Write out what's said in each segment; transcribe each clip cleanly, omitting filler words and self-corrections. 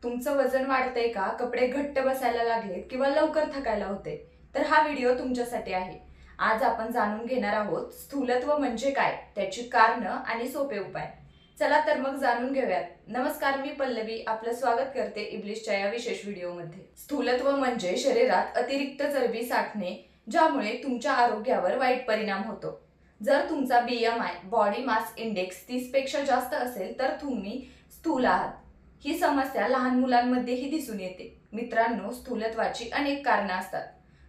तुमचं वजन वाढतंय का, कपडे घट्ट बसायला लागलेत किंवा लवकर थकायला होते, तर हा व्हिडिओ तुमच्यासाठी आहे। आज आपण जाणून घेणार आहोत स्थूलत्व म्हणजे काय, त्याची कारणं आणि सोपे उपाय। चला तर मग जाणून घेऊयात। नमस्कार, मी पल्लवी आपलं स्वागत करते इब्लिशच्या या विशेष व्हिडिओमध्ये। स्थूलत्व म्हणजे शरीरात अतिरिक्त चरबी साठणे, ज्यामुळे तुमच्या आरोग्यावर वाईट परिणाम होतो। जर तुमचा BMI बॉडी मास इंडेक्स 30 पेक्षा जास्त असेल तर तुम्ही स्थूल आहात। ही समस्या लहान मुलांमध्येही दिसून येते। मित्रांनो, स्थूलत्वाची अनेक कारणे असतात।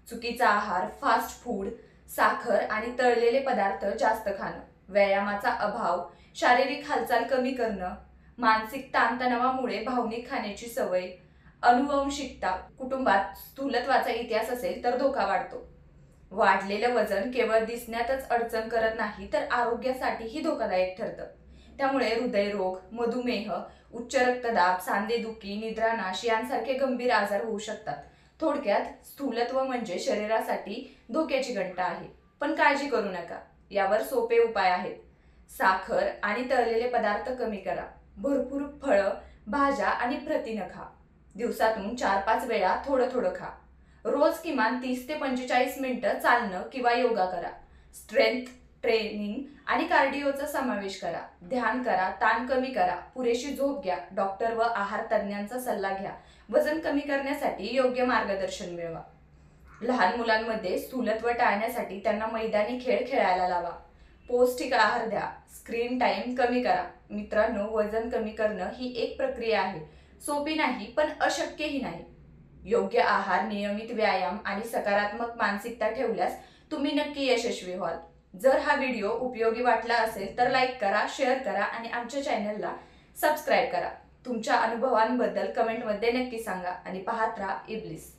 चुकीचा आहार, फास्ट फूड, साखर आणि तळलेले पदार्थ जास्त खाणं, व्यायामाचा अभाव, शारीरिक हालचाल कमी करणं, मानसिक ताणतणावामुळे भावनिक खाण्याची सवय, अनुवंशिकता, कुटुंबात स्थूलत्वाचा इतिहास असेल तर धोका वाढतो। वाढलेलं वजन केवळ दिसण्यातच अडचण करत नाही तर आरोग्यासाठीही धोकादायक ठरतं। त्यामुळे हृदयरोग, मधुमेह, उच्च रक्तदाब, सांधेदुखी, निद्रानाश यांसारखे गंभीर आजार होऊ शकतात। थोडक्यात स्थूलत्व म्हणजे शरीरासाठी धोक्याची घंटा आहे। पण काळजी करू नका, यावर सोपे उपाय आहेत। साखर आणि तळलेले पदार्थ कमी करा। भरपूर फळं, भाज्या आणि प्रथिनं खा। दिवसातून 4-5 वेळा थोडं थोडं खा। रोज किमान 30 ते 45 मिनिटं चालणं किंवा योगा करा। स्ट्रेंथ ट्रेनिंग आणि कार्डिओचा समावेश करा। ध्यान करा, ताण कमी करा, पुरेशी झोप घ्या, डॉक्टर व आहार तज्ञांचा सल्ला घ्या। वजन कमी करण्यासाठी योग्य मार्गदर्शन मिळवा। लहान मुलांमध्ये स्थूलत्व टाळण्यासाठी त्यांना मैदानी खेळ खेळायला लावा। पौष्टिक आहार द्या, स्क्रीन टाइम कमी करा। मित्रांनो, वजन कमी करणं ही एक प्रक्रिया आहे, सोपी नाही पण अशक्यही नाही। योग्य आहार, नियमित व्यायाम आणि सकारात्मक मानसिकता ठेवल्यास तुम्ही नक्की यशस्वी व्हाल। जर हा व्हिडिओ उपयोगी वाटला असेल तर लाईक करा, शेअर करा आणि आमच्या चॅनलला सबस्क्राईब करा। तुमच्या अनुभवांबद्दल कमेंटमध्ये नक्की सांगा आणि पाहत राहा इब्लिस।